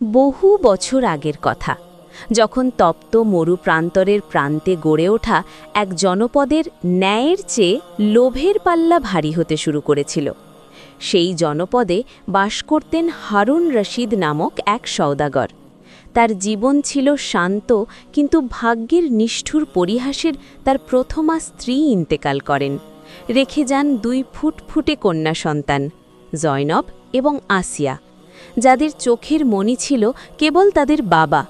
বহু বছর আগের কথা, যখন তপ্ত মরু প্রান্তরের প্রান্তে গড়ে ওঠা এক জনপদের ন্যায়ের চেয়ে লোভের পাল্লা ভারী হতে শুরু করেছিল। সেই জনপদে বাস করতেন হারুন রশিদ নামক এক সওদাগর। তার জীবন ছিল শান্ত, কিন্তু ভাগ্যের নিষ্ঠুর পরিহাসের তার প্রথমা স্ত্রী ইন্তেকাল করেন, রেখে যান 2 ফুটফুটে কন্যা সন্তান, জয়নব এবং আসিয়া, যাদের চোখের মণি ছিল কেবল তাদের বাবা।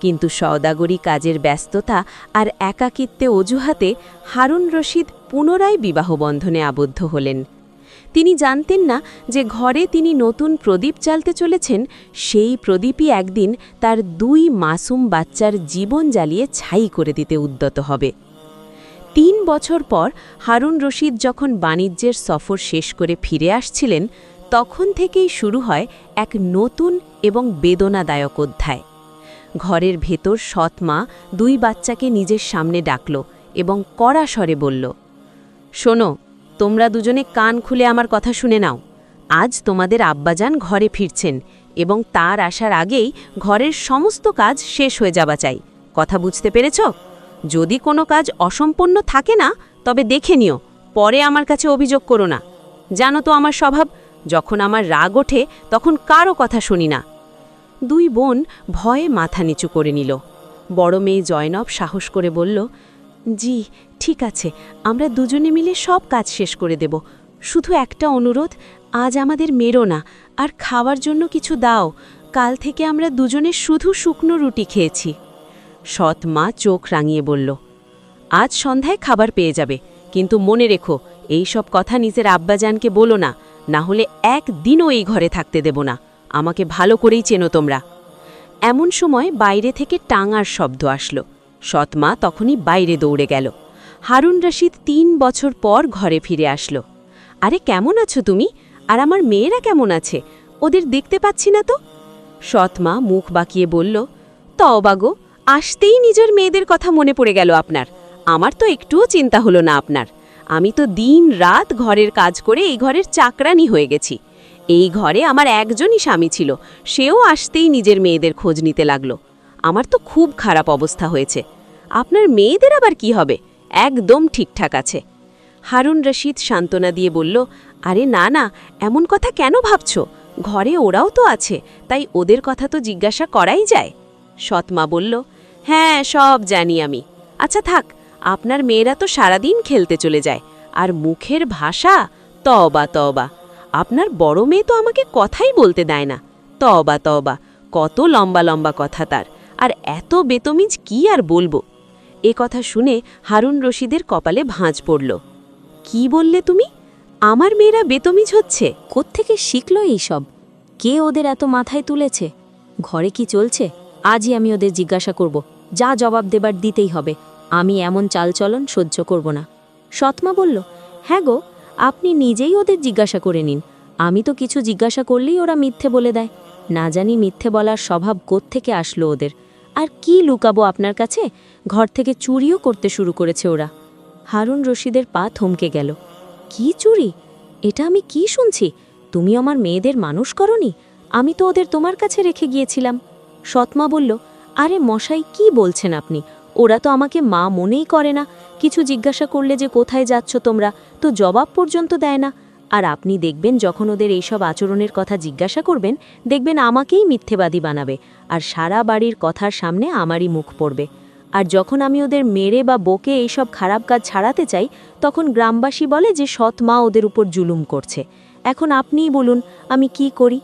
কিন্তু সওদাগরি কাজের ব্যস্ততা আর একাকিত্বে অজুহাতে হারুন রশিদ পুনরায় বিবাহবন্ধনে আবদ্ধ হলেন। তিনি জানতেন না যে ঘরে তিনি নতুন প্রদীপ জ্বালতে চলেছেন, সেই প্রদীপই একদিন তার 2 মাসুম বাচ্চার জীবন জ্বালিয়ে ছাই করে দিতে উদ্যত হবে। 3 বছর পর হারুন রশিদ যখন বাণিজ্যের সফর শেষ করে ফিরে আসছিলেন, তখন থেকেই শুরু হয় এক নতুন এবং বেদনাদায়ক অধ্যায়। ঘরের ভেতর সৎ মা 2 বাচ্চাকে নিজের সামনে ডাকল এবং কড়া স্বরে বলল, শোনো, তোমরা দুজনে কান খুলে আমার কথা শুনে নাও। আজ তোমাদের আব্বাজান ঘরে ফিরছেন এবং তার আসার আগেই ঘরের সমস্ত কাজ শেষ হয়ে যাওয়া চাই। কথা বুঝতে পেরেছ? যদি কোনো কাজ অসম্পূর্ণ থাকে না, তবে দেখে নিও, পরে আমার কাছে অভিযোগ করো না। জানো তো আমার স্বভাব, যখন আমার রাগ ওঠে তখন কারও কথা শুনি না। 2 বোন ভয়ে মাথা নিচু করে নিল। বড় মেয়ে জয়নব সাহস করে বলল, জি ঠিক আছে, আমরা দুজনে মিলে সব কাজ শেষ করে দেব। শুধু একটা অনুরোধ, আজ আমাদের মেরো না, আর খাওয়ার জন্য কিছু দাও। কাল থেকে আমরা দুজনে শুধু শুকনো রুটি খেয়েছি। সৎ মা চোখ রাঙিয়ে বলল, আজ সন্ধ্যায় খাবার পেয়ে যাবে, কিন্তু মনে রেখো এই সব কথা নিজের আব্বাজানকে বলো না, না হলে একদিনও এই ঘরে থাকতে দেব না। আমাকে ভালো করেই চেনো তোমরা। এমন সময় বাইরে থেকে টাঙার শব্দ আসলো। সৎ মা তখনই বাইরে দৌড়ে গেল। হারুন রশিদ 3 বছর পর ঘরে ফিরে আসলো। আরে কেমন আছো তুমি? আর আমার মেয়েরা কেমন আছে? ওদের দেখতে পাচ্ছি না তো। সৎ মা মুখ বাঁকিয়ে বলল, তওবা গো, আসতেই নিজের মেয়েদের কথা মনে পড়ে গেল আপনার। আমার তো একটুও চিন্তা হলো না আপনার। আমি তো দিন রাত ঘরের কাজ করে এই ঘরের চাকরানি হয়ে গেছি। এই ঘরে আমার একজনই স্বামী ছিল, সেও আসতেই নিজের মেয়েদের খোঁজ নিতে লাগলো। আমার তো খুব খারাপ অবস্থা হয়েছে। আপনার মেয়েদের আবার কি হবে? একদম ঠিকঠাক আছে। হারুন রশিদ সান্ত্বনা দিয়ে বলল, আরে না না, এমন কথা কেন ভাবছ? ঘরে ওরাও তো আছে, তাই ওদের কথা তো জিজ্ঞাসা করাই যায়। সৎমা বলল, হ্যাঁ সব জানি আমি। আচ্ছা থাক, আপনার মেয়েরা তো সারাদিন খেলতে চলে যায়, আর মুখের ভাষা, তওবা তওবা। আপনার বড় মেয়ে তো আমাকে কথাই বলতে দেয় না। তওবা তওবা, কত লম্বা লম্বা কথা তার, আর এত বেতমিজ কি আর বলবো। এ কথা শুনে হারুন রশিদের কপালে ভাঁজ পড়ল। কি বললে তুমি? আমার মেয়েরা বেতমিজ হচ্ছে? কোত্থেকে শিখল এইসব? কে ওদের এত মাথায় তুলেছে? ঘরে কি চলছে? আজই আমি ওদের জিজ্ঞাসা করব। যা জবাব দেবার দিতেই হবে। আমি এমন চালচলন সহ্য করব না। সৎমা বলল, হ্যাঁ গো, আপনি নিজেই ওদের জিজ্ঞাসা করে নিন। আমি তো কিছু জিজ্ঞাসা করলেই ওরা মিথ্যে বলে দেয়। না জানি মিথ্যে বলার স্বভাব কোত্থেকে আসলো ওদের। আর কি লুকাবো আপনার কাছে? ঘর থেকে চুরিও করতে শুরু করেছে ওরা। হারুন রশিদের পা থমকে গেল। কি চুরি? এটা আমি কি শুনছি? তুমি আমার মেয়েদের মানুষ করনি? আমি তো ওদের তোমার কাছে রেখে গিয়েছিলাম। সৎমা বলল, আরে মশাই, কি বলছেন আপনি? ওরা তো আমাকে মা মনেই করে না। কিছু জিজ্ঞাসা করলে যে কোথায় যাচ্ছ তোমরা, তো জবাব পর্যন্ত দেয় না। আর আপনি দেখবেন যখন ওদের এইসব আচরণের কথা জিজ্ঞাসা করবেন, দেখবেন আমাকেই মিথ্যেবাদী বানাবে, আর সারা বাড়ির কথার সামনে আমারই মুখ পড়বে। আর যখন আমি ওদের মেরে বা বকে এইসব খারাপ কাজ ছাড়াতে চাই, তখন গ্রামবাসী বলে যে সৎ মা ওদের উপর জুলুম করছে। এখন আপনিই বলুন আমি কি করি?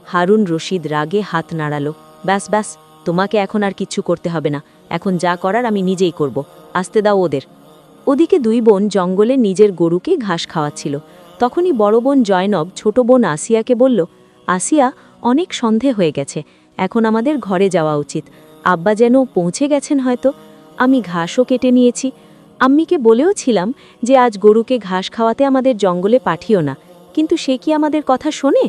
হারুন রশিদ রাগে হাত নাড়ালো। ব্যাস ব্যাস, তোমাকে এখন আর কিচ্ছু করতে হবে না। এখন যা করার আমি নিজেই করব। আসতে দাও ওদের। ওদিকে 2 বোন জঙ্গলে নিজের গরুকে ঘাস খাওয়াচ্ছিল। তখনই বড় বোন জয়নব ছোট বোন আসিয়াকে বলল, আসিয়া, অনেক সন্ধে হয়ে গেছে, এখন আমাদের ঘরে যাওয়া উচিত। আব্বা যেন পৌঁছে গেছেন হয়তো। আমি ঘাসও কেটে নিয়েছি। আম্মিকে বলেও ছিলাম যে আজ গরুকে ঘাস খাওয়াতে আমাদের জঙ্গলে পাঠিও না, কিন্তু সে কি আমাদের কথা শোনে?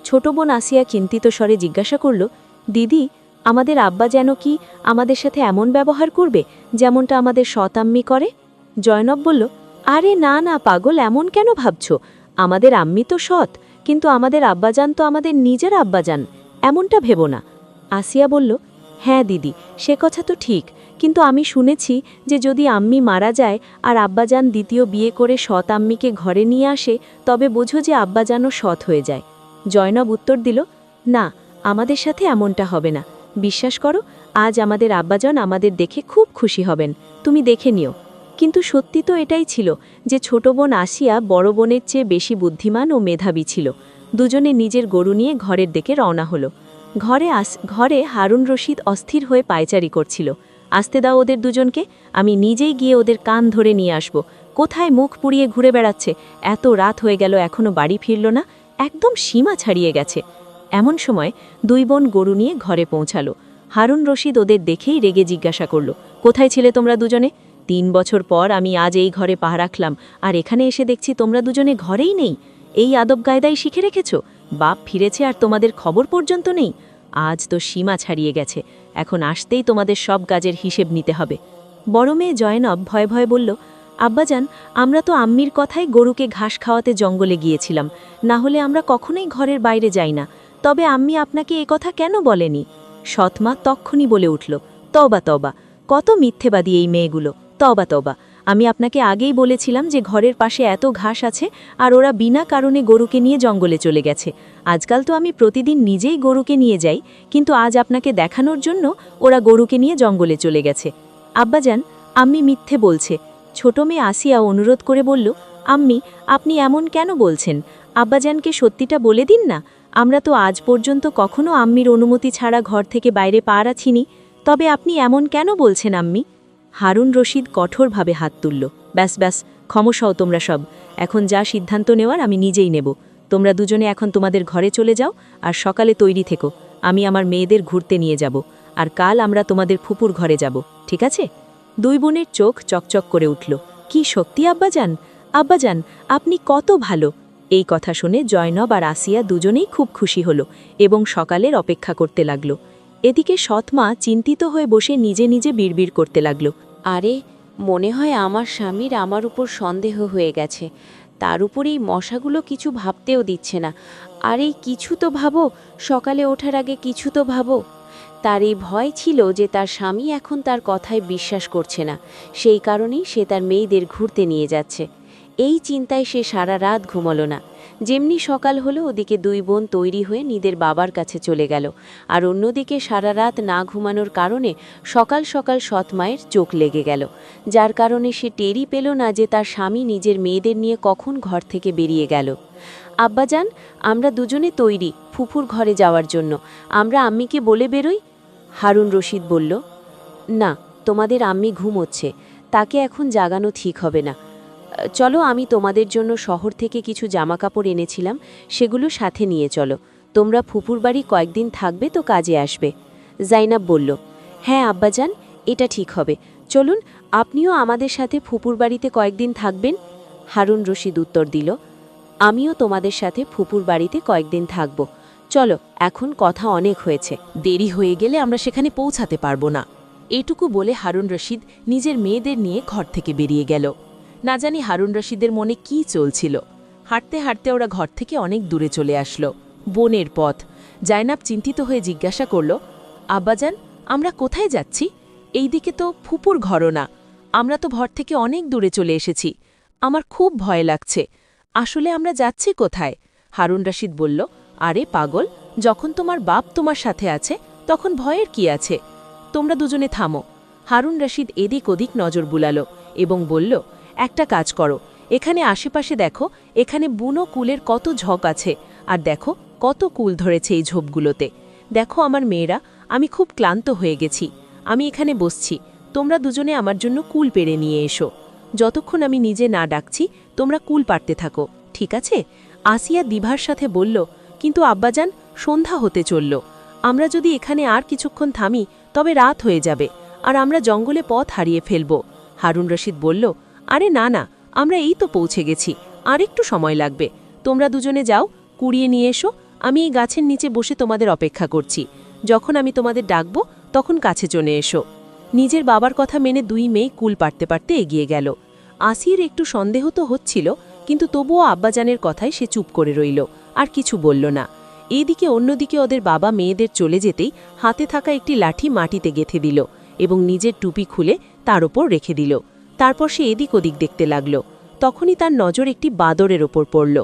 ছোট বোন আসিয়া চিন্তিত স্বরে জিজ্ঞাসা করল, দিদি, আমাদের আব্বা যেন কি আমাদের সাথে এমন ব্যবহার করবে যেমনটা আমাদের সৎ আম্মি করে? জয়নব বলল, আরে না না পাগল, এমন কেন ভাবছ? আমাদের আম্মি তো সৎ, কিন্তু আমাদের আব্বাজান তো আমাদের নিজের আব্বাজান, এমনটা ভেবো না। আসিয়া বলল, হ্যাঁ দিদি, সে কথা তো ঠিক, কিন্তু আমি শুনেছি যে যদি আম্মি মারা যায় আর আব্বাজান দ্বিতীয় বিয়ে করে সৎ আম্মিকে ঘরে নিয়ে আসে, তবে বোঝো যে আব্বাজানও সৎ হয়ে যায়। জয়নব উত্তর দিল, না, আমাদের সাথে এমনটা হবে না। বিশ্বাস করো, আজ আমাদের আব্বাজান আমাদের দেখে খুব খুশি হবেন, তুমি দেখে নিও। কিন্তু সত্যি তো এটাই ছিল যে ছোট বোন আসিয়া বড় বোনের চেয়ে বেশি বুদ্ধিমান ও মেধাবী ছিল। দুজনে নিজের গরু নিয়ে ঘরের দিকে রওনা হলো। ঘরে হারুন রশিদ অস্থির হয়ে পায়চারি করছিল। আসতে দাও ওদের দুজনকে, আমি নিজেই গিয়ে ওদের কান ধরে নিয়ে আসব। কোথায় মুখ পুড়িয়ে ঘুরে বেড়াচ্ছে, এত রাত হয়ে গেল এখনো বাড়ি ফিরল না, একদম সীমা ছাড়িয়ে গেছে। এমন সময় দুই বোন গরু নিয়ে ঘরে পৌঁছালো। হারুন রশিদ ওদের দেখেই রেগে জিজ্ঞাসা করল, কোথায় ছিলে তোমরা দুজনে? 3 বছর পর আমি আজ এই ঘরে পা রাখলাম, আর এখানে এসে দেখছি তোমরা দুজনে ঘরেই নেই। এই আদব কায়দাই শিখে রেখেছ? বাপ ফিরেছে আর তোমাদের খবর পর্যন্ত নেই? আজ তো সীমা ছাড়িয়ে গেছে, এখন আসতেই তোমাদের সব কাজের হিসেব নিতে হবে। বড় মেয়ে জয়নব ভয়ে ভয়ে বলল, আব্বাজান, আমরা তো আম্মির কথাই গরুকে ঘাস খাওয়াতে জঙ্গলে গিয়েছিলাম, না হলে আমরা কখনোই ঘরের বাইরে যাই না। তবে আম্মি আপনাকে এ কথা কেন বলেনি? সৎমা তক্ষুনি বলে উঠল, তবা তবা, কত মিথ্যেবাদী এই মেয়েগুলো, তবা তবা। আমি আপনাকে আগেই বলেছিলাম যে ঘরের পাশে এত ঘাস আছে আর ওরা বিনা কারণে গরুকে নিয়ে জঙ্গলে চলে গেছে। আজকাল তো আমি প্রতিদিন নিজেই গরুকে নিয়ে যাই, কিন্তু আজ আপনাকে দেখানোর জন্য ওরা গরুকে নিয়ে জঙ্গলে চলে গেছে। আব্বাজান, আম্মি মিথ্যে বলছে। ছোট মেয়ে আসিয়া অনুরোধ করে বলল, আম্মি, আপনি এমন কেন বলছেন? আব্বাজানকে সত্যিটা বলে দিন না। আমরা তো আজ পর্যন্ত কখনো আম্মির অনুমতি ছাড়া ঘর থেকে বাইরে পা রাখিনি। তবে আপনি এমন কেন বলছেন আম্মি? হারুন রশিদ কঠোরভাবে হাত তুলল। ব্যাস ব্যাস, ক্ষমস হও তোমরা সব। এখন যা সিদ্ধান্ত নেওয়ার আমি নিজেই নেব। তোমরা দুজনে এখন তোমাদের ঘরে চলে যাও, আর সকালে তৈরি থেকো। আমি আমার মেয়েদের ঘুরতে নিয়ে যাব, আর কাল আমরা তোমাদের ফুপুর ঘরে যাব, ঠিক আছে? দুই বোনের চোখ চকচক করে উঠল। কি সত্যি আব্বাজান? আব্বাজান, আপনি কত ভালো। এই কথা শুনে জয়নব আর আসিয়া দুজনেই খুব খুশি হল এবং সকালের অপেক্ষা করতে লাগল। এদিকে সৎমা চিন্তিত হয়ে বসে নিজে নিজে বিড়বিড় করতে লাগল, আরে, মনে হয় আমার স্বামীর আমার উপর সন্দেহ হয়ে গেছে। তার উপর এই মশাগুলো কিছু ভাবতেও দিচ্ছে না। আর এই কিছু তো ভাবো, সকালে ওঠার আগে কিছু তো ভাবো। তার এই ভয় ছিল যে তার স্বামী এখন তার কথায় বিশ্বাস করছে না, সেই কারণেই সে তার মেয়েদের ঘুরতে নিয়ে যাচ্ছে। এই চিন্তায় সে সারা রাত ঘুমলো না। যেমনি সকাল হলো, ওদিকে দুই বোন তৈরি হয়ে নিদের বাবার কাছে চলে গেল, আর অন্যদিকে সারা রাত না ঘুমানোর কারণে সকাল সকাল সৎমায়ের চোখ লেগে গেল, যার কারণে সে টেরই পেল না যে তার স্বামী নিজের মেয়েদের নিয়ে কখন ঘর থেকে বেরিয়ে গেল। আব্বাজান, আমরা দুজনে তৈরি ফুফুর ঘরে যাওয়ার জন্য। আমরা আম্মিকে বলে বেরোই? হারুন রশিদ বলল, না, তোমাদের আম্মি ঘুমোচ্ছে, তাকে এখন জাগানো ঠিক হবে না। চলো, আমি তোমাদের জন্য শহর থেকে কিছু জামাকাপড় এনেছিলাম, সেগুলো সাথে নিয়ে চলো। তোমরা ফুপুর বাড়ি কয়েকদিন থাকবে তো কাজে আসবে। জাইনাব বলল, হ্যাঁ আব্বাজান, এটা ঠিক হবে। চলুন, আপনিও আমাদের সাথে ফুপুর বাড়িতে কয়েকদিন থাকবেন। হারুন রশিদ উত্তর দিল, আমিও তোমাদের সাথে ফুপুর বাড়িতে কয়েকদিন থাকব। চলো, এখন কথা অনেক হয়েছে, দেরি হয়ে গেলে আমরা সেখানে পৌঁছাতে পারবো না। এটুকু বলে হারুন রশিদ নিজের মেয়েদের নিয়ে ঘর থেকে বেরিয়ে গেল। না জানি হারুন রশিদের মনে কি চলছিল। হাঁটতে হাঁটতে ওরা ঘর থেকে অনেক দূরে চলে আসলো। বনের পথ। জায়নাব চিন্তিত হয়ে জিজ্ঞাসা করল, আব্বাজান, আমরা কোথায় যাচ্ছি? এই দিকে তো ফুপুর ঘরও না। আমরা তো ঘর থেকে অনেক দূরে চলে এসেছি। আমার খুব ভয় লাগছে। আসলে আমরা যাচ্ছি কোথায়? হারুন রশিদ বলল, আরে পাগল, যখন তোমার বাপ তোমার সাথে আছে তখন ভয়ের কি আছে? তোমরা দুজনে থামো। হারুন রশিদ এদিক ওদিক নজর বুলালো এবং বলল, একটা কাজ করো, এখানে আশেপাশে দেখো, এখানে বুনো কুলের কত ঝক আছে, আর দেখো কত কুল ধরেছে এই ঝোপগুলোতে। দেখো আমার মেয়েরা, আমি খুব ক্লান্ত হয়ে গেছি। আমি এখানে বসছি, তোমরা দুজনে আমার জন্য কুল পেড়ে নিয়ে এসো। যতক্ষণ আমি নিজে না ডাকছি তোমরা কুল পাড়তে থাকো, ঠিক আছে? আসিয়া দিভার সাথে বলল, কিন্তু আব্বাজান, সন্ধ্যা হতে চলল। আমরা যদি এখানে আর কিছুক্ষণ থামি তবে রাত হয়ে যাবে, আর আমরা জঙ্গলে পথ হারিয়ে ফেলব। হারুন রশিদ বলল, আরে না না, আমরা এই তো পৌঁছে গেছি, আর একটু সময় লাগবে। তোমরা দুজনে যাও, কুড়িয়ে নিয়ে এসো। আমি এই গাছের নিচে বসে তোমাদের অপেক্ষা করছি। যখন আমি তোমাদের ডাকব তখন কাছে চলে এসো। নিজের বাবার কথা মেনে দুই মেয়ে কুল পাড়তে পারতে এগিয়ে গেল। আসির একটু সন্দেহ তো হচ্ছিল, কিন্তু তবুও আব্বাজানের কথায় সে চুপ করে রইল, আর কিছু বলল না। এইদিকে অন্যদিকে ওদের বাবা মেয়েদের চলে যেতেই হাতে থাকা একটি লাঠি মাটিতে গেঁথে দিল এবং নিজের টুপি খুলে তার ওপর রেখে দিল। তারপর সে এদিক ওদিক দেখতে লাগল। তখনই তার নজর একটি বাঁদরের ওপর পড়ল।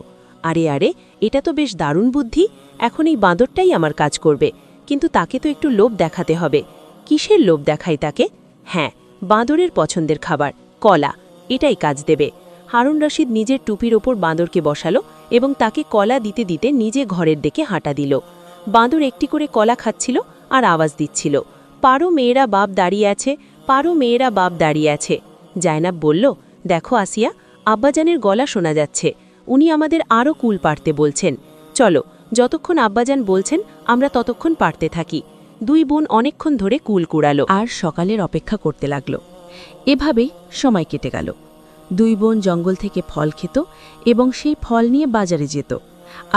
আরে আরে, এটা তো বেশ দারুণ বুদ্ধি। এখন এই বাঁদরটাই আমার কাজ করবে, কিন্তু তাকে তো একটু লোভ দেখাতে হবে। কিসের লোভ দেখাই তাকে? হ্যাঁ, বাঁদরের পছন্দের খাবার কলা, এটাই কাজ দেবে। হারুন রশিদ নিজের টুপির ওপর বাঁদরকে বসালো এবং তাকে কলা দিতে দিতে নিজে ঘরের দিকে হাঁটা দিল। বাঁদর একটি করে কলা খাচ্ছিল আর আওয়াজ দিচ্ছিল, পারো মেয়েরা বাপ দাঁড়িয়ে আছে, পারো মেয়েরা বাপ দাঁড়িয়ে আছে। জায়নাব বলল, দেখো আসিয়া, আব্বাজানের গলা শোনা যাচ্ছে, উনি আমাদের আরও কুল পাড়তে বলছেন। চলো, যতক্ষণ আব্বাজান বলছেন আমরা ততক্ষণ পাড়তে থাকি। দুই বোন অনেকক্ষণ ধরে কুল কুড়ালো আর সকালের অপেক্ষা করতে লাগল। এভাবেই সময় কেটে গেল। দুই বোন জঙ্গল থেকে ফল খেত এবং সেই ফল নিয়ে বাজারে যেত,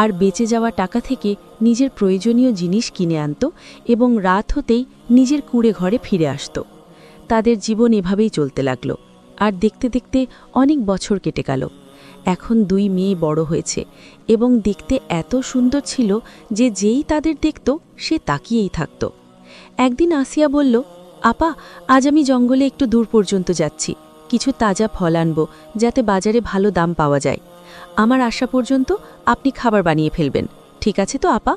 আর বেঁচে যাওয়া টাকা থেকে নিজের প্রয়োজনীয় জিনিস কিনে আনত এবং রাত হতেই নিজের কুঁড়ে ঘরে ফিরে আসত। তাদের জীবন এভাবেই চলতে লাগল, আর দেখতে দেখতে অনেক বছর কেটে গেল। এখন দুই মেয়ে বড় হয়েছে এবং দেখতে এত সুন্দর ছিল যে যেই তাদের দেখত সে তাকিয়েই থাকত। একদিন আসিয়া বলল, আপা, আজ আমি জঙ্গলে একটু দূর পর্যন্ত যাচ্ছি, কিছু তাজা ফল আনব যাতে বাজারে ভালো দাম পাওয়া যায়। আমার আসা পর্যন্ত আপনি খাবার বানিয়ে ফেলবেন, ঠিক আছে তো আপা?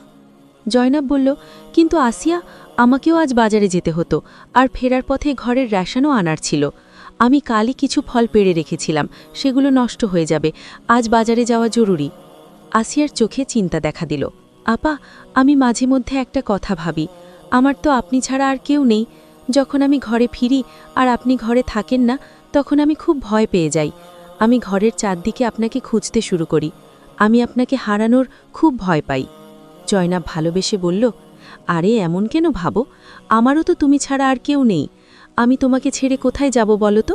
জয়নাব বলল, কিন্তু আসিয়া, আমাকেও আজ বাজারে যেতে হতো, আর ফেরার পথে ঘরের রেশনও আনার ছিল। আমি কালই কিছু ফল পেড়ে রেখেছিলাম, সেগুলো নষ্ট হয়ে যাবে, আজ বাজারে যাওয়া জরুরি। আসিয়ার চোখে চিন্তা দেখা দিল। আপা, আমি মাঝে মধ্যে একটা কথা ভাবি, আমার তো আপনি ছাড়া আর কেউ নেই। যখন আমি ঘরে ফিরি আর আপনি ঘরে থাকেন না, তখন আমি খুব ভয় পেয়ে যাই। আমি ঘরের চারদিকে আপনাকে খুঁজতে শুরু করি, আমি আপনাকে হারানোর খুব ভয় পাই। জয়নাব ভালোবেসে বলল, আরে এমন কেন ভাবো, আমারও তো তুমি ছাড়া আর কেউ নেই। আমি তোমাকে ছেড়ে কোথায় যাব বলো তো?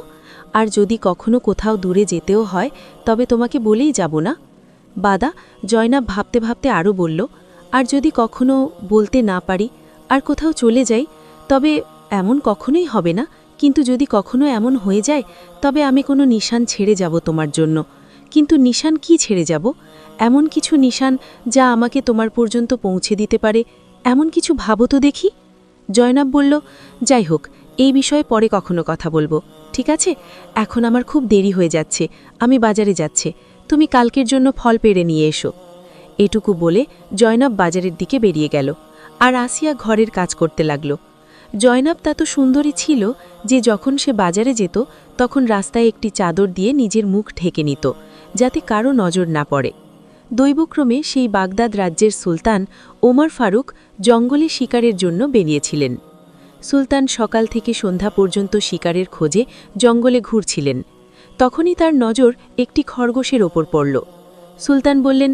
আর যদি কখনো কোথাও দূরে যেতেও হয় তবে তোমাকে বলেই যাব না? বাদা, জয়নাব ভাবতে ভাবতে আরও বলল, আর যদি কখনো বলতে না পারি আর কোথাও চলে যাই, তবে এমন কখনোই হবে না, কিন্তু যদি কখনো এমন হয়ে যায় তবে আমি কোনো নিশান ছেড়ে যাব তোমার জন্য। কিন্তু নিশান কি ছেড়ে যাব? এমন কিছু নিশান যা আমাকে তোমার পর্যন্ত পৌঁছে দিতে পারে, এমন কিছু ভাবো তো দেখি। জয়নাব বলল, যাই হোক, এই বিষয়ে পরে কখনো কথা বলবো, ঠিক আছে? এখন আমার খুব দেরি হয়ে যাচ্ছে, আমি বাজারে যাচ্ছে, তুমি কালকের জন্য ফল পেড়ে নিয়ে এসো। এটুকু বলে জয়নাব বাজারের দিকে বেরিয়ে গেল, আর আসিয়া ঘরের কাজ করতে লাগল। জয়নাব তা তো সুন্দরী ছিল যে যখন সে বাজারে যেত তখন রাস্তায় একটি চাদর দিয়ে নিজের মুখ ঢেকে নিত, যাতে কারো নজর না পড়ে। দৈবক্রমে সেই বাগদাদ রাজ্যের সুলতান ওমর ফারুক জঙ্গলে শিকারের জন্য বেরিয়েছিলেন। সুলতান সকাল থেকে সন্ধ্যা পর্যন্ত শিকারের খোঁজে জঙ্গলে ঘুরছিলেন। তখনই তার নজর একটি খরগোশের ওপর পড়ল। সুলতান বললেন,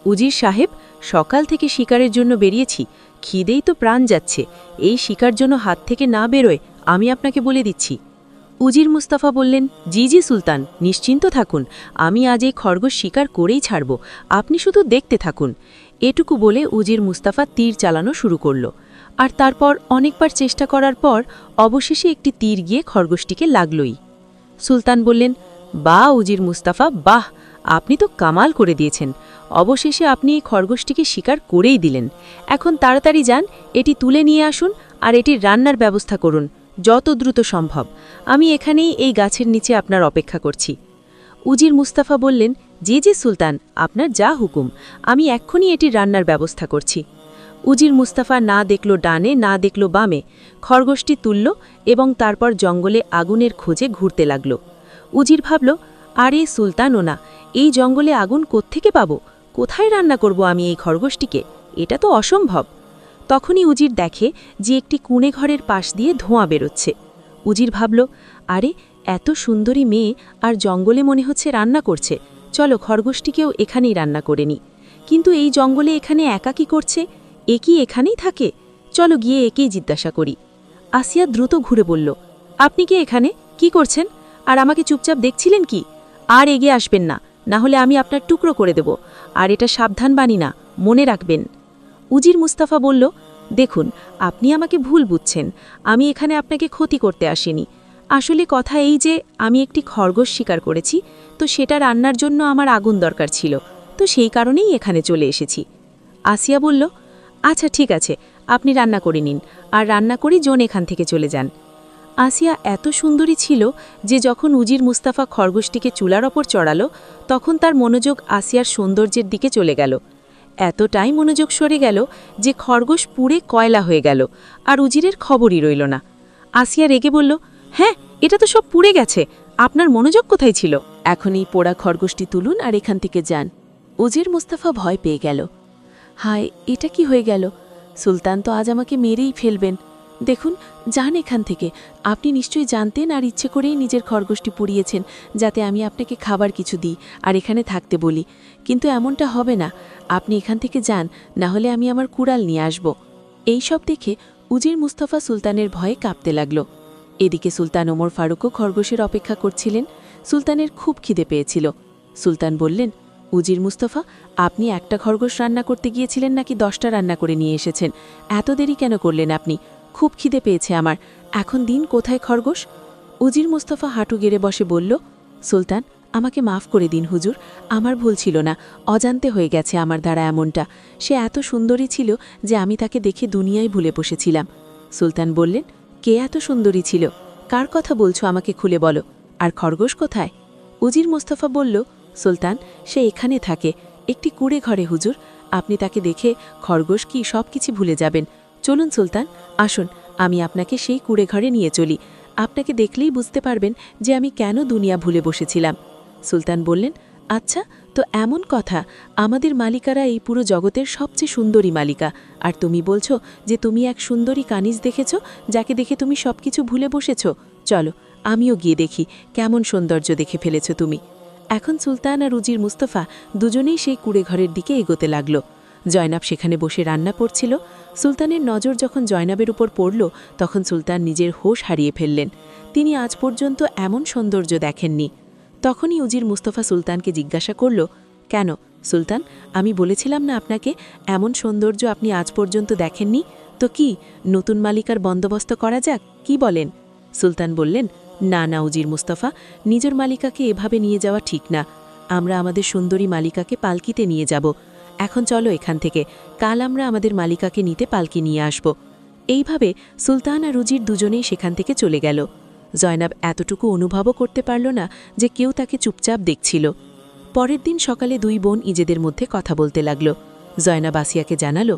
উজির সাহেব, সকাল থেকে শিকারের জন্য বেরিয়েছি, খিদেই তো প্রাণ যাচ্ছে, এই শিকার জন্য হাত থেকে না বেরোয় আমি আপনাকে বলে দিচ্ছি। উজির মুস্তাফা বললেন, জি জি সুলতান, নিশ্চিন্ত থাকুন, আমি আজ এই খরগোশ শিকার করেই ছাড়ব, আপনি শুধু দেখতে থাকুন। এটুকু বলে উজির মুস্তাফা তীর চালানো শুরু করল, আর তারপর অনেকবার চেষ্টা করার পর অবশেষে একটি তীর গিয়ে খরগোশটিকে লাগলই। সুলতান বললেন, বাহ উজির মুস্তাফা, বাহ, আপনি তো কামাল করে দিয়েছেন, অবশেষে আপনি এই খরগোশটিকে শিকার করেই দিলেন। এখন তাড়াতাড়ি যান, এটি তুলে নিয়ে আসুন আর এটির রান্নার ব্যবস্থা করুন, যত দ্রুত সম্ভব। আমি এখানেই এই গাছের নিচে আপনার অপেক্ষা করছি। উজির মুস্তাফা বললেন, জি জি সুলতান, আপনার যা হুকুম, আমি এক্ষুনি এটির রান্নার ব্যবস্থা করছি। উজির মুস্তাফা না দেখল ডানে, না দেখল বামে, খরগোশটি তুলল এবং তারপর জঙ্গলে আগুনের খোঁজে ঘুরতে লাগল। উজির ভাবল, আরে সুলতানও না, এই জঙ্গলে আগুন কোত্থেকে পাব? কোথায় রান্না করব আমি এই খরগোশটিকে? এটা তো অসম্ভব। তখনই উজির দেখে যে একটি কুঁড়ে ঘরের পাশ দিয়ে ধোঁয়া বেরোচ্ছে। উজির ভাবল, আরে এত সুন্দরী মেয়ে আর জঙ্গলে মনে হচ্ছে রান্না করছে, চলো খরগোশটিকেও এখানেই রান্না করে নি। কিন্তু এই জঙ্গলে এখানে একা কি করছে? এ কি এখানেই থাকে? চলো গিয়ে একেই জিজ্ঞাসা করি। আসিয়া দ্রুত ঘুরে বলল, আপনি কি এখানে কি করছেন? আর আমাকে চুপচাপ দেখছিলেন কি? আর এগিয়ে আসবেন না, না হলে আমি আপনার টুকরো করে দেব, আর এটা সাবধান বাণী না, মনে রাখবেন। উজির মুস্তাফা বলল, দেখুন, আপনি আমাকে ভুল বুঝছেন, আমি এখানে আপনাকে ক্ষতি করতে আসিনি। আসলে কথা এই যে আমি একটি খরগোশ শিকার করেছি, তো সেটা রান্নার জন্য আমার আগুন দরকার ছিল, তো সেই কারণেই এখানে চলে এসেছি। আসিয়া বলল, আচ্ছা ঠিক আছে, আপনি রান্না করে নিন, আর রান্না করে জোন এখান থেকে চলে যান। আসিয়া এত সুন্দরী ছিল যে যখন উজির মুস্তাফা খরগোশটিকে চুলার ওপর চড়ালো, তখন তার মনোযোগ আসিয়ার সৌন্দর্যের দিকে চলে গেল। এতটাই মনোযোগ সরে গেল যে খরগোশ পুড়ে কয়লা হয়ে গেল, আর উজিরের খবরই রইল না। আসিয়া রেগে বলল, হ্যাঁ, এটা তো সব পুড়ে গেছে, আপনার মনোযোগ কোথায় ছিল? এখন এই পোড়া খরগোশটি তুলুন আর এখান থেকে যান। উজির মুস্তাফা ভয় পেয়ে গেল। হায়, এটা কি হয়ে গেল? সুলতান তো আজ আমাকে মেরেই ফেলবেন। দেখুন, যান এখান থেকে। আপনি নিশ্চয়ই জানতেন আর ইচ্ছে করেই নিজের খরগোশটি পুড়িয়েছেন, যাতে আমি আপনাকে খাবার কিছু দিই আর এখানে থাকতে বলি। কিন্তু এমনটা হবে না, আপনি এখান থেকে যান, না হলে আমি আমার কুড়াল নিয়ে আসব। এই সব দেখে উজির মুস্তাফা সুলতানের ভয়ে কাঁপতে লাগল। এদিকে সুলতান ওমর ফারুকও খরগোশের অপেক্ষা করছিলেন। সুলতানের খুব খিদে পেয়েছিল। সুলতান বললেন, উজির মুস্তাফা, আপনি একটা খরগোশ রান্না করতে গিয়েছিলেন নাকি 10টা রান্না করে নিয়ে এসেছেন? এত দেরি কেন করলেন আপনি? খুব খিদে পেয়েছে আমার, এখন দিন কোথায় খরগোশ? উজির মুস্তাফা হাঁটু গেড়ে বসে বলল, সুলতান, আমাকে মাফ করে দিন হুজুর, আমার ভুল ছিল না, অজান্তে হয়ে গেছে আমার দ্বারা এমনটা। সে এত সুন্দরী ছিল যে আমি তাকে দেখে দুনিয়ায় ভুলে বসেছিলাম। সুলতান বললেন, কে এত সুন্দরী ছিল? কার কথা বলছো আমাকে খুলে বলো, আর খরগোশ কোথায়? উজির মুস্তাফা বলল, সুলতান, সে এখানে থাকে, একটি কুড়ে ঘরে হুজুর। আপনি তাকে দেখে খরগোশ কি সব কিছু ভুলে যাবেন। চলুন সুলতান, আসুন, আমি আপনাকে সেই কুড়ে ঘরে নিয়ে চলি। আপনাকে দেখলেই বুঝতে পারবেন যে আমি কেন দুনিয়া ভুলে বসেছিলাম। সুলতান বললেন, আচ্ছা, তো এমন কথা, আমাদের মালিকারা এই পুরো জগতের সবচেয়ে সুন্দরী মালিকা, আর তুমি বলছো যে তুমি এক সুন্দরী কানিজ দেখেছ, যাকে দেখে তুমি সব কিছু ভুলে বসেছ। চলো, আমিও গিয়ে দেখি কেমন সৌন্দর্য দেখে ফেলেছ তুমি। এখন সুলতান আর উজির মুস্তাফা দুজনেই সেই কুড়ে ঘরের দিকে এগোতে লাগল। জয়নাব সেখানে বসে রান্না করছিল। সুলতানের নজর যখন জয়নাবের উপর পড়ল, তখন সুলতান নিজের হোশ হারিয়ে ফেললেন। তিনি আজ পর্যন্ত এমন সৌন্দর্য দেখেননি। তখনই উজির মুস্তাফা সুলতানকে জিজ্ঞাসা করল, কেন সুলতান, আমি বলেছিলাম না আপনাকে এমন সৌন্দর্য আপনি আজ পর্যন্ত দেখেননি? তো কি নতুন মালিকার বন্দোবস্ত করা যাক, কি বলেন? সুলতান বললেন, না না উজির মুস্তাফা, নিজের মালিকাকে এভাবে নিয়ে যাওয়া ঠিক না। আমরা আমাদের সুন্দরী মালিকাকে পালকিতে নিয়ে যাব। এখন চলো এখান থেকে, কাল আমরা আমাদের মালিকাকে নিতে পালকি নিয়ে আসব। এইভাবে সুলতান আর উজির দুজনেই সেখান থেকে চলে গেল। জয়নাব এতটুকু অনুভবও করতে পারল না যে কেউ তাকে চুপচাপ দেখছিল। পরের দিন সকালে দুই বোন নিজেদের মধ্যে কথা বলতে লাগল। জয়নাব আসিয়াকে জানালো,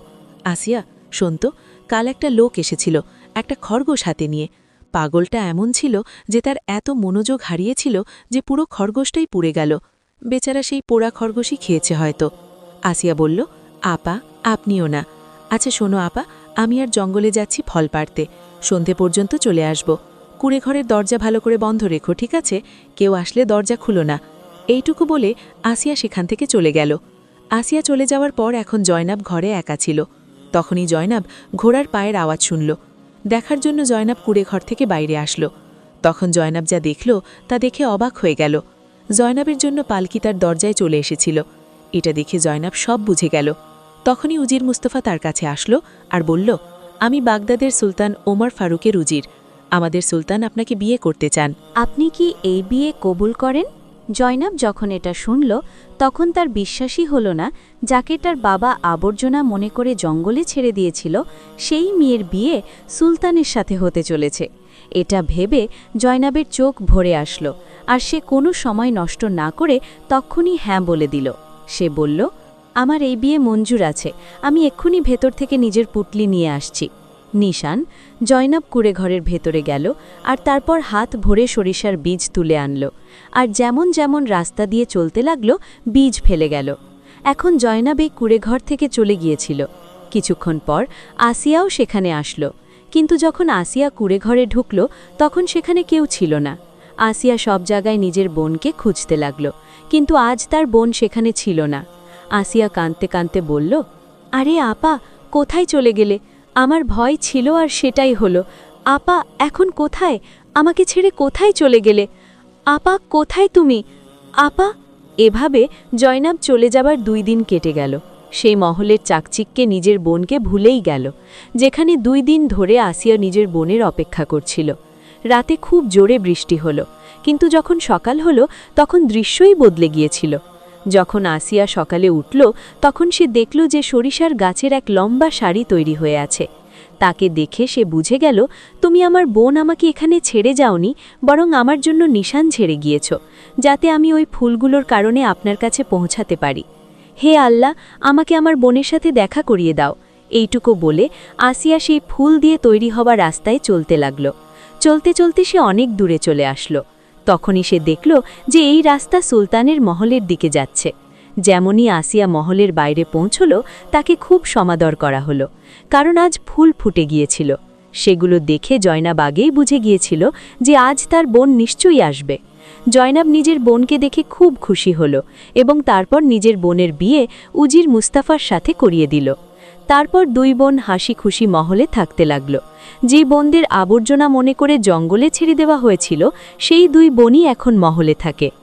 আসিয়া, শোন তো, কাল একটা লোক এসেছিল একটা খরগোশ হাতে নিয়ে। পাগলটা এমন ছিল যে তার এত মনোযোগ হারিয়েছিল যে পুরো খরগোশটাই পুড়ে গেল। বেচারা সেই পোড়া খরগোশই খেয়েছে হয়তো। আসিয়া বলল, আপা, আপনিও না। আচ্ছা শোনো আপা, আমি আর জঙ্গলে যাচ্ছি ফল পাড়তে, সন্ধে পর্যন্ত চলে আসব। কুড়ে ঘরের দরজা ভালো করে বন্ধ রেখো, ঠিক আছে? কেউ আসলে দরজা খুলো না। এইটুকু বলে আসিয়া সেখান থেকে চলে গেল। আসিয়া চলে যাওয়ার পর এখন জয়নাব ঘরে একা ছিল। তখনই জয়নাব ঘোড়ার পায়ের আওয়াজ শুনল। দেখার জন্য জয়নাব কুড়ে ঘর থেকে বাইরে আসলো। তখন জয়নাব যা দেখল তা দেখে অবাক হয়ে গেল। জয়নাবের জন্য পালকি তার দরজায় চলে এসেছিল। এটা দেখে জয়নাব সব বুঝে গেল। তখনই উজির মুস্তাফা তার কাছে আসলো আর বলল, আমি বাগদাদের সুলতান ওমর ফারুকের উজির। আমাদের সুলতান আপনাকে বিয়ে করতে চান। আপনি কি এই বিয়ে কবুল করেন? জয়নাব যখন এটা শুনল, তখন তার বিশ্বাসই হলো না, যাকে তার বাবা আবর্জনা মনে করে জঙ্গলে ছেড়ে দিয়েছিল, সেই মেয়ের বিয়ে সুলতানের সাথে হতে চলেছে। এটা ভেবে জয়নাবের চোখ ভরে আসলো, আর সে কোনো সময় নষ্ট না করে তখনই হ্যাঁ বলে দিল। সে বলল, আমার এই বিয়ে মঞ্জুর আছে, আমি এক্ষুনি ভেতর থেকে নিজের পুটলি নিয়ে আসছি। নিশান জয়নাব কুড়ে ঘরের ভেতরে গেল আর তারপর হাত ভরে সরিষার বীজ তুলে আনল, আর যেমন যেমন রাস্তা দিয়ে চলতে লাগলো বীজ ফেলে গেল। এখন জয়নাব এই কুড়ে ঘর থেকে চলে গিয়েছিল। কিছুক্ষণ পর আসিয়াও সেখানে আসলো, কিন্তু যখন আসিয়া কুড়ে ঘরে ঢুকল তখন সেখানে কেউ ছিল না। আসিয়া সব জায়গায় নিজের বোনকে খুঁজতে লাগল, কিন্তু আজ তার বোন সেখানে ছিল না। আসিয়া কাঁদতে কাঁদতে বলল, আরে আপা, কোথায় চলে গেলে? আমার ভয় ছিল আর সেটাই হলো। আপা, এখন কোথায়? আমাকে ছেড়ে কোথায় চলে গেলে? আপা, কোথায় তুমি? আপা। এভাবে জয়নাব চলে যাবার 2 দিন কেটে গেল। সেই মহলের চাকচিককে নিজের বোনকে ভুলেই গেল, যেখানে 2 দিন ধরে আসিয়া নিজের বোনের অপেক্ষা করছিল। রাতে খুব জোরে বৃষ্টি হলো, কিন্তু যখন সকাল হলো তখন দৃশ্যই বদলে গিয়েছিল। যখন আসিয়া সকালে উঠল তখন সে দেখল যে সরিষার গাছের এক লম্বা সারি তৈরি হয়ে আছে। তাকে দেখে সে বুঝে গেল, তুমি আমার বোন আমাকে এখানে ছেড়ে যাওনি, বরং আমার জন্য নিশান ছেড়ে গিয়েছ, যাতে আমি ওই ফুলগুলোর কারণে আপনার কাছে পৌঁছাতে পারি। হে আল্লাহ, আমাকে আমার বোনের সাথে দেখা করিয়ে দাও। এইটুকু বলে আসিয়া সেই ফুল দিয়ে তৈরি হওয়া রাস্তায় চলতে লাগল। চলতে চলতে সে অনেক দূরে চলে আসলো। তখনই সে দেখল যে এই রাস্তা সুলতানের মহলের দিকে যাচ্ছে। যেমনই আসিয়া মহলের বাইরে পৌঁছল, তাকে খুব সমাদর করা হলো, কারণ আজ ফুল ফুটে গিয়েছিল। সেগুলো দেখে জয়নাব আগেই বুঝে গিয়েছিল যে আজ তার বোন নিশ্চয়ই আসবে। জয়নাব নিজের বোনকে দেখে খুব খুশি হল এবং তারপর নিজের বোনের বিয়ে উজির মুস্তাফার সাথে করিয়ে দিল। তারপর দুই বোন হাসি খুশি মহলে থাকতে লাগল। যে বোনদের আবর্জনা মনে করে জঙ্গলে ছেড়ে দেওয়া হয়েছিল, সেই দুই বোনই এখন মহলে থাকে।